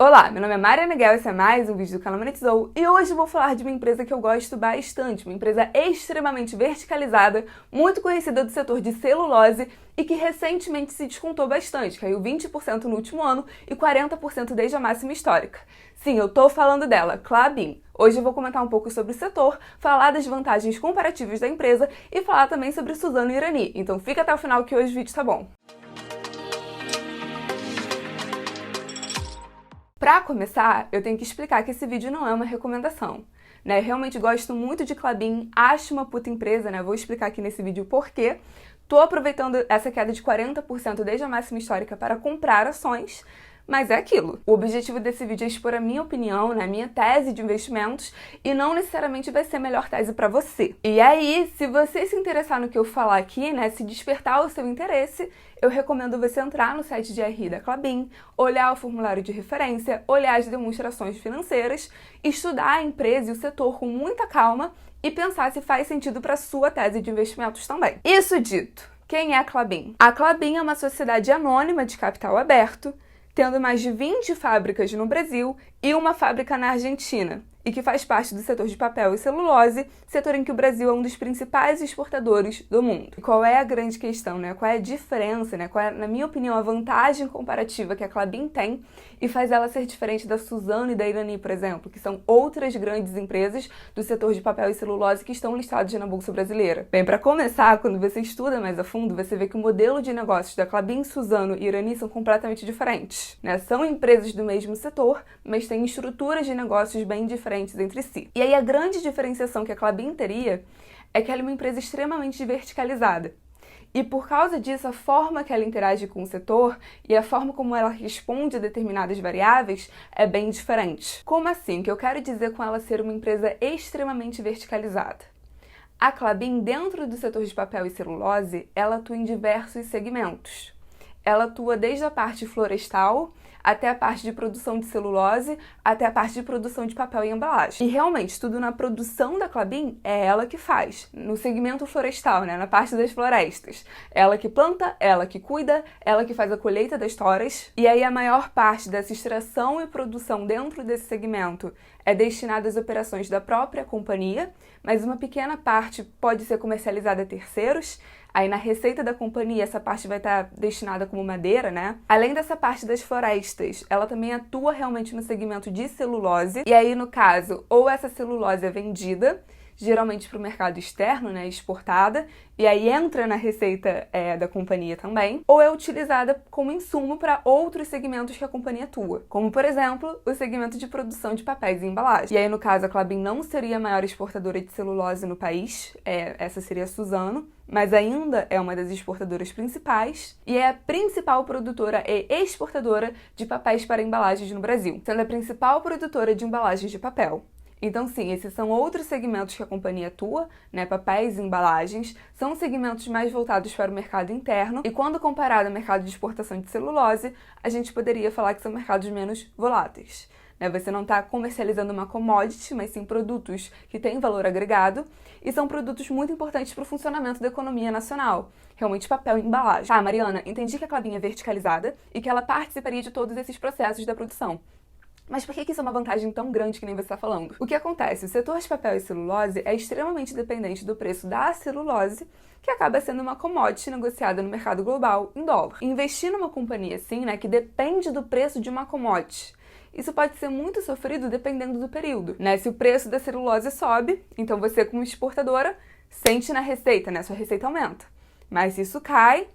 Olá, meu nome é Mariana Guel, esse é mais um vídeo do canal Monetizou e hoje eu vou falar de uma empresa que eu gosto bastante, uma empresa extremamente verticalizada, muito conhecida do setor de celulose e que recentemente se descontou bastante, caiu 20% no último ano e 40% desde a máxima histórica. Sim, eu tô falando dela, Klabin. Hoje eu vou comentar um pouco sobre o setor, falar das vantagens comparativas da empresa e falar também sobre Suzano Irani, então fica até o final que hoje o vídeo tá bom. Para começar, eu tenho que explicar que esse vídeo não é uma recomendação, né? Eu realmente gosto muito de Klabin, acho uma puta empresa, né? Vou explicar aqui nesse vídeo o porquê. Tô aproveitando essa queda de 40% desde a máxima histórica para comprar ações, mas é aquilo. O objetivo desse vídeo é expor a minha opinião, né, a minha tese de investimentos e não necessariamente vai ser a melhor tese para você. E aí, se você se interessar no que eu falar aqui, né, se despertar o seu interesse, eu recomendo você entrar no site de RI da Klabin, olhar o formulário de referência, olhar as demonstrações financeiras, estudar a empresa e o setor com muita calma e pensar se faz sentido para sua tese de investimentos também. Isso dito, quem é a Klabin? A Klabin é uma sociedade anônima de capital aberto, tendo mais de 20 fábricas no Brasil e uma fábrica na Argentina, e que faz parte do setor de papel e celulose, setor em que o Brasil é um dos principais exportadores do mundo. E qual é a grande questão, né? Qual é a diferença, né? Qual é, na minha opinião, a vantagem comparativa que a Klabin tem e faz ela ser diferente da Suzano e da Irani, por exemplo, que são outras grandes empresas do setor de papel e celulose que estão listadas na Bolsa Brasileira. Bem, para começar, quando você estuda mais a fundo, você vê que o modelo de negócios da Klabin, Suzano e Irani são completamente diferentes, né? São empresas do mesmo setor, mas têm estruturas de negócios bem diferentes entre si. E aí a grande diferenciação que a Klabin teria é que ela é uma empresa extremamente verticalizada. E por causa disso, a forma que ela interage com o setor e a forma como ela responde a determinadas variáveis é bem diferente. Como assim? O que eu quero dizer com ela ser uma empresa extremamente verticalizada? A Klabin, dentro do setor de papel e celulose, ela atua em diversos segmentos. Ela atua desde a parte florestal até a parte de produção de celulose, até a parte de produção de papel e embalagem. E realmente, tudo na produção da Klabin é ela que faz. No segmento florestal, né, na parte das florestas. Ela que planta, ela que cuida, ela que faz a colheita das toras. E aí a maior parte dessa extração e produção dentro desse segmento é destinada às operações da própria companhia, mas uma pequena parte pode ser comercializada a terceiros. Aí na receita da companhia essa parte vai estar destinada como madeira, né? Além dessa parte das florestas, ela também atua realmente no segmento de celulose. E aí no caso, ou essa celulose é vendida, geralmente para o mercado externo, né, exportada, e aí entra na receita da companhia também, ou é utilizada como insumo para outros segmentos que a companhia atua, como por exemplo, o segmento de produção de papéis e embalagem. E aí no caso a Klabin não seria a maior exportadora de celulose no país, essa seria a Suzano, mas ainda é uma das exportadoras principais e é a principal produtora e exportadora de papéis para embalagens no Brasil, sendo a principal produtora de embalagens de papel. Então, sim, esses são outros segmentos que a companhia atua, né? Papéis e embalagens, são segmentos mais voltados para o mercado interno e quando comparado ao mercado de exportação de celulose, a gente poderia falar que são mercados menos voláteis, né? Você não está comercializando uma commodity, mas sim produtos que têm valor agregado e são produtos muito importantes para o funcionamento da economia nacional, realmente papel e embalagem. Tá, Mariana, entendi que a Klabin é verticalizada e que ela participaria de todos esses processos da produção. Mas por que isso é uma vantagem tão grande que nem você está falando? O que acontece? O setor de papel e celulose é extremamente dependente do preço da celulose, que acaba sendo uma commodity negociada no mercado global em dólar. Investir numa companhia assim, né, que depende do preço de uma commodity, isso pode ser muito sofrido dependendo do período, né? Se o preço da celulose sobe, então você como exportadora sente na receita, né? Sua receita aumenta. Mas se isso cai,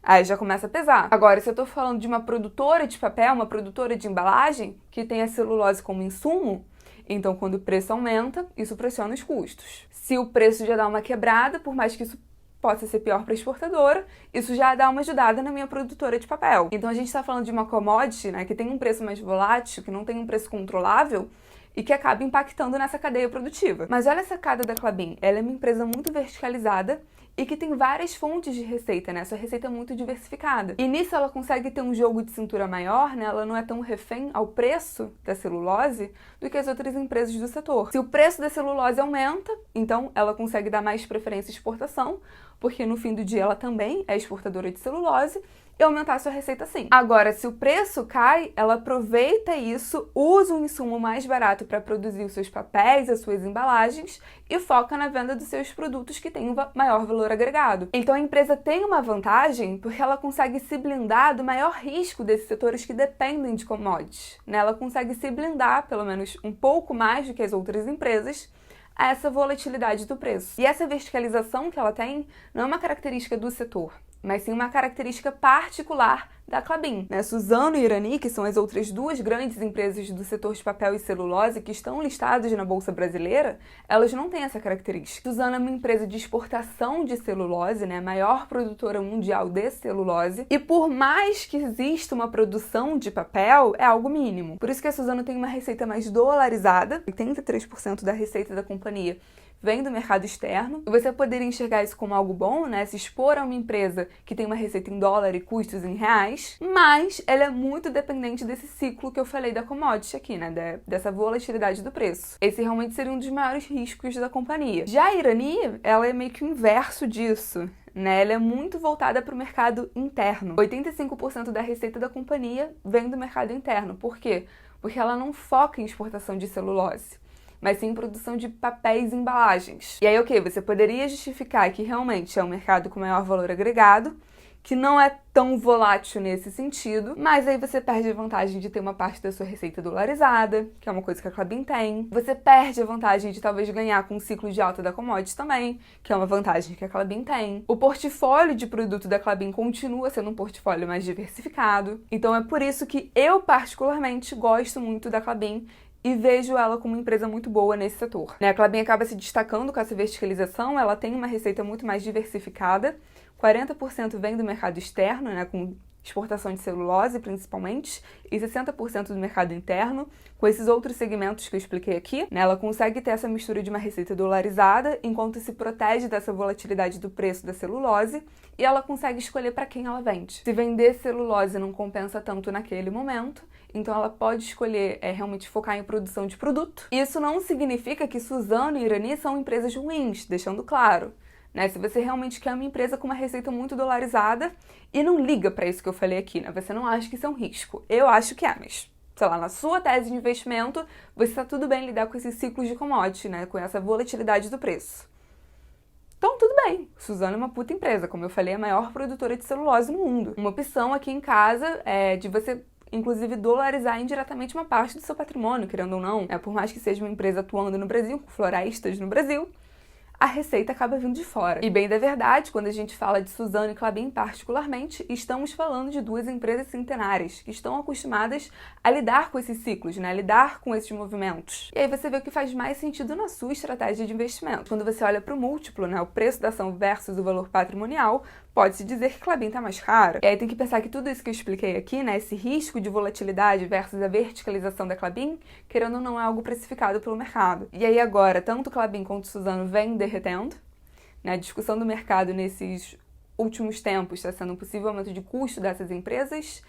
aí já começa a pesar. Agora, se eu tô falando de uma produtora de papel, uma produtora de embalagem, que tem a celulose como insumo, então quando o preço aumenta, isso pressiona os custos. Se o preço já dá uma quebrada, por mais que isso possa ser pior para a exportadora, isso já dá uma ajudada na minha produtora de papel. Então a gente está falando de uma commodity, né, que tem um preço mais volátil, que não tem um preço controlável, e que acaba impactando nessa cadeia produtiva. Mas olha a sacada da Klabin, ela é uma empresa muito verticalizada e que tem várias fontes de receita, né? Sua receita é muito diversificada. E nisso ela consegue ter um jogo de cintura maior, né? Ela não é tão refém ao preço da celulose do que as outras empresas do setor. Se o preço da celulose aumenta, então ela consegue dar mais preferência à exportação, porque no fim do dia ela também é exportadora de celulose, e aumentar a sua receita sim. Agora, se o preço cai, ela aproveita isso, usa um insumo mais barato para produzir os seus papéis, as suas embalagens e foca na venda dos seus produtos que têm um maior valor agregado. Então a empresa tem uma vantagem porque ela consegue se blindar do maior risco desses setores que dependem de commodities, né? Ela consegue se blindar, pelo menos um pouco mais do que as outras empresas, a essa volatilidade do preço. E essa verticalização que ela tem não é uma característica do setor, mas sim uma característica particular da Klabin, né? Suzano e Irani, que são as outras duas grandes empresas do setor de papel e celulose que estão listadas na Bolsa Brasileira, elas não têm essa característica. Suzano é uma empresa de exportação de celulose, né? A maior produtora mundial de celulose, e por mais que exista uma produção de papel, é algo mínimo. Por isso que a Suzano tem uma receita mais dolarizada, 83% da receita da companhia vem do mercado externo. E você poderia enxergar isso como algo bom, né? Se expor a uma empresa que tem uma receita em dólar e custos em reais, mas ela é muito dependente desse ciclo que eu falei da commodity aqui, né? Dessa volatilidade do preço. Esse realmente seria um dos maiores riscos da companhia. Já a Irani, ela é meio que o inverso disso, né? Ela é muito voltada para o mercado interno. 85% da receita da companhia vem do mercado interno. Por quê? Porque ela não foca em exportação de celulose, mas sim em produção de papéis e embalagens. E aí, ok, você poderia justificar que realmente é um mercado com maior valor agregado, que não é tão volátil nesse sentido, mas aí você perde a vantagem de ter uma parte da sua receita dolarizada, que é uma coisa que a Klabin tem. Você perde a vantagem de talvez ganhar com o ciclo de alta da commodity também, que é uma vantagem que a Klabin tem. O portfólio de produto da Klabin continua sendo um portfólio mais diversificado. Então é por isso que eu particularmente gosto muito da Klabin e vejo ela como uma empresa muito boa nesse setor, né? A Klabin acaba se destacando com essa verticalização, ela tem uma receita muito mais diversificada, 40% vem do mercado externo, né, com exportação de celulose principalmente, e 60% do mercado interno, com esses outros segmentos que eu expliquei aqui, né? Ela consegue ter essa mistura de uma receita dolarizada, enquanto se protege dessa volatilidade do preço da celulose, e ela consegue escolher para quem ela vende. Se vender celulose não compensa tanto naquele momento, então ela pode escolher realmente focar em produção de produto. Isso não significa que Suzano e Irani são empresas ruins, deixando claro, né? Se você realmente quer uma empresa com uma receita muito dolarizada e não liga para isso que eu falei aqui, né? Você não acha que isso é um risco. Eu acho que é, mas, sei lá, na sua tese de investimento, você está tudo bem lidar com esses ciclos de commodity, né? Com essa volatilidade do preço. Então, tudo bem. Suzano é uma puta empresa, como eu falei, é a maior produtora de celulose no mundo. Uma opção aqui em casa é de você, inclusive, dolarizar indiretamente uma parte do seu patrimônio, querendo ou não. Por mais que seja uma empresa atuando no Brasil, com florestas no Brasil, a receita acaba vindo de fora. E bem da verdade, quando a gente fala de Suzano e Klabin particularmente, estamos falando de duas empresas centenárias que estão acostumadas a lidar com esses ciclos, né? A lidar com esses movimentos. E aí você vê o que faz mais sentido na sua estratégia de investimento. Quando você olha para o múltiplo, né? O preço da ação versus o valor patrimonial, pode-se dizer que Klabin está mais cara. E aí tem que pensar que tudo isso que eu expliquei aqui, né? Esse risco de volatilidade versus a verticalização da Klabin, querendo ou não, é algo precificado pelo mercado. E aí agora, tanto Klabin quanto Suzano vêm derretendo, né? A discussão do mercado nesses últimos tempos está sendo um possível aumento de custo dessas empresas,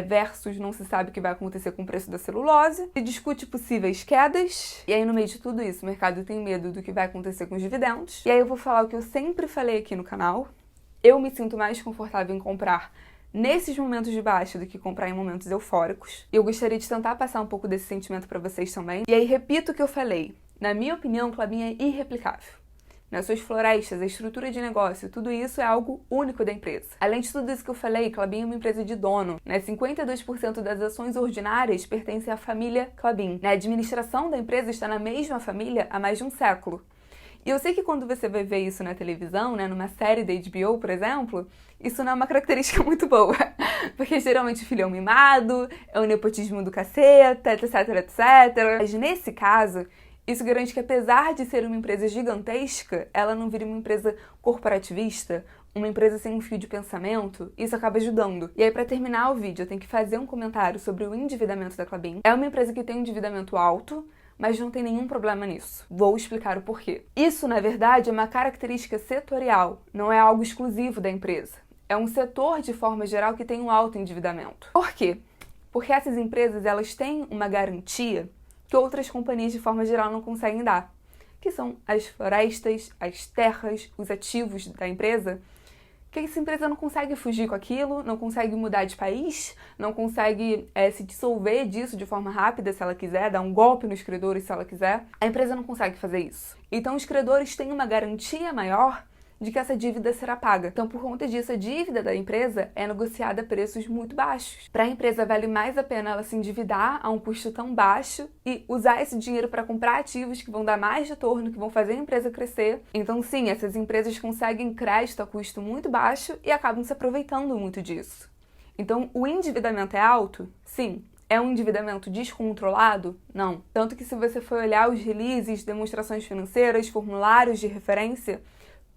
versus não se sabe o que vai acontecer com o preço da celulose. Se discute possíveis quedas, e aí no meio de tudo isso o mercado tem medo do que vai acontecer com os dividendos. E aí eu vou falar o que eu sempre falei aqui no canal. Eu me sinto mais confortável em comprar nesses momentos de baixa do que comprar em momentos eufóricos. Eu gostaria de tentar passar um pouco desse sentimento para vocês também. E aí repito o que eu falei. Na minha opinião, Klabin é irreplicável. Nas suas florestas, a estrutura de negócio, tudo isso é algo único da empresa. Além de tudo isso que eu falei, Klabin é uma empresa de dono, né? 52% das ações ordinárias pertencem à família Klabin. A administração da empresa está na mesma família há mais de um século. E eu sei que quando você vai ver isso na televisão, né, numa série da HBO, por exemplo, isso não é uma característica muito boa. Porque geralmente o filho é um mimado, é um nepotismo do caceta, etc, etc. Mas nesse caso, isso garante que apesar de ser uma empresa gigantesca, ela não vira uma empresa corporativista, uma empresa sem um fio de pensamento, isso acaba ajudando. E aí, para terminar o vídeo, eu tenho que fazer um comentário sobre o endividamento da Klabin. É uma empresa que tem um endividamento alto, mas não tem nenhum problema nisso. Vou explicar o porquê. Isso, na verdade, é uma característica setorial, não é algo exclusivo da empresa. É um setor, de forma geral, que tem um alto endividamento. Por quê? Porque essas empresas, elas têm uma garantia que outras companhias, de forma geral, não conseguem dar, que são as florestas, as terras, os ativos da empresa, que essa empresa não consegue fugir com aquilo, não consegue mudar de país, não consegue se dissolver disso de forma rápida se ela quiser, dar um golpe nos credores se ela quiser. A empresa não consegue fazer isso. Então os credores têm uma garantia maior de que essa dívida será paga. Então, por conta disso, a dívida da empresa é negociada a preços muito baixos. Para a empresa, vale mais a pena ela se endividar a um custo tão baixo e usar esse dinheiro para comprar ativos que vão dar mais retorno, que vão fazer a empresa crescer. Então, sim, essas empresas conseguem crédito a custo muito baixo e acabam se aproveitando muito disso. Então, o endividamento é alto? Sim. É um endividamento descontrolado? Não. Tanto que se você for olhar os releases, demonstrações financeiras, formulários de referência,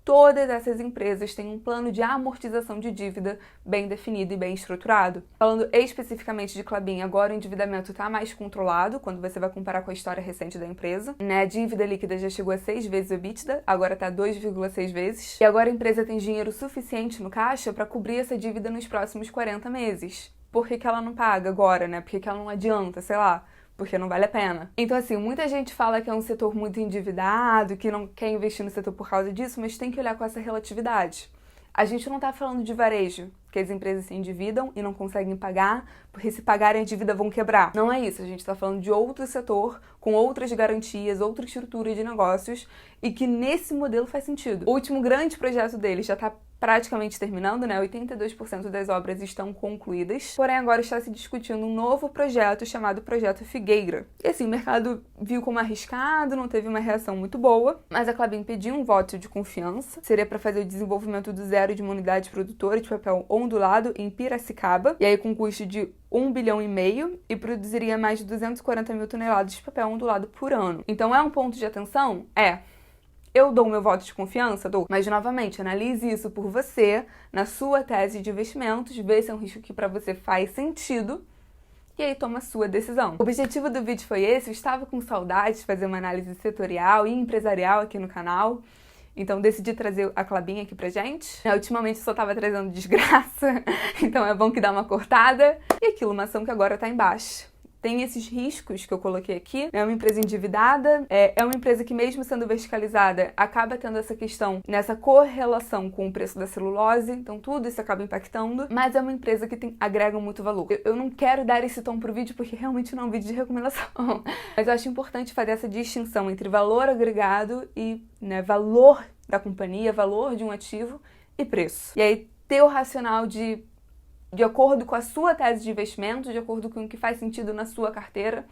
todas essas empresas têm um plano de amortização de dívida bem definido e bem estruturado. Falando especificamente de Klabin, agora o endividamento está mais controlado quando você vai comparar com a história recente da empresa. A dívida líquida já chegou a 6 vezes o EBITDA, agora está 2,6 vezes. E agora a empresa tem dinheiro suficiente no caixa para cobrir essa dívida nos próximos 40 meses. Por que ela não paga agora, Por que ela não adianta, sei lá? Porque não vale a pena. Então, assim, muita gente fala que é um setor muito endividado, que não quer investir no setor por causa disso, mas tem que olhar com essa relatividade. A gente não está falando de varejo, que as empresas se endividam e não conseguem pagar, porque se pagarem a dívida vão quebrar. Não é isso, a gente está falando de outro setor, com outras garantias, outra estrutura de negócios, e que nesse modelo faz sentido. O último grande projeto deles já está praticamente terminando, 82% das obras estão concluídas, porém agora está se discutindo um novo projeto chamado Projeto Figueira. E assim, o mercado viu como arriscado, não teve uma reação muito boa, mas a Klabin pediu um voto de confiança, seria para fazer o desenvolvimento do zero de uma unidade produtora de papel ondulado em Piracicaba, e aí com custo de 1,5 bilhão e produziria mais de 240 mil toneladas de papel ondulado por ano. Então é um ponto de atenção? Eu dou o meu voto de confiança? Dou. Mas, novamente, analise isso por você, na sua tese de investimentos, vê se é um risco que para você faz sentido e aí toma a sua decisão. O objetivo do vídeo foi esse, eu estava com saudade de fazer uma análise setorial e empresarial aqui no canal, então decidi trazer a Klabin aqui pra gente. Ultimamente eu só tava trazendo desgraça, então é bom que dá uma cortada. E aquilo, uma ação que agora tá embaixo. Tem esses riscos que eu coloquei aqui, é uma empresa endividada, é uma empresa que mesmo sendo verticalizada, acaba tendo essa questão, nessa correlação com o preço da celulose, então tudo isso acaba impactando, mas é uma empresa que agrega muito valor. Eu não quero dar esse tom pro vídeo porque realmente não é um vídeo de recomendação, mas eu acho importante fazer essa distinção entre valor agregado e valor da companhia, valor de um ativo e preço. E aí ter o racional de acordo com a sua tese de investimento, de acordo com o que faz sentido na sua carteira,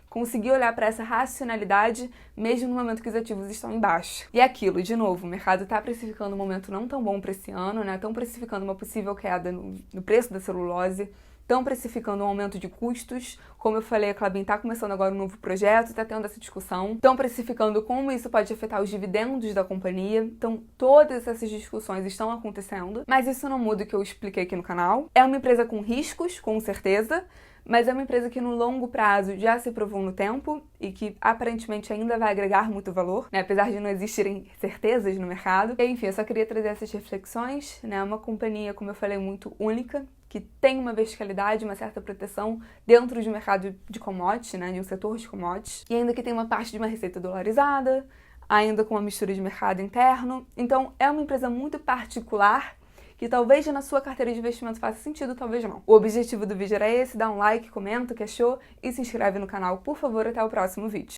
conseguir olhar para essa racionalidade mesmo no momento que os ativos estão embaixo. E é aquilo, de novo, o mercado está precificando um momento não tão bom para esse ano, estão precificando uma possível queda no preço da celulose, estão precificando um aumento de custos. Como eu falei, a Klabin está começando agora um novo projeto, está tendo essa discussão. Estão precificando como isso pode afetar os dividendos da companhia. Então, todas essas discussões estão acontecendo. Mas isso não muda o que eu expliquei aqui no canal. É uma empresa com riscos, com certeza, mas é uma empresa que no longo prazo já se provou no tempo e que aparentemente ainda vai agregar muito valor, apesar de não existirem certezas no mercado. E, enfim, eu só queria trazer essas reflexões, uma companhia, como eu falei, muito única, que tem uma verticalidade, uma certa proteção dentro de um mercado de commodities, de um setor de commodities, e ainda que tem uma parte de uma receita dolarizada, ainda com uma mistura de mercado interno. Então, é uma empresa muito particular, que talvez na sua carteira de investimento faça sentido, talvez não. O objetivo do vídeo era esse, dá um like, comenta o que achou e se inscreve no canal, por favor, até o próximo vídeo.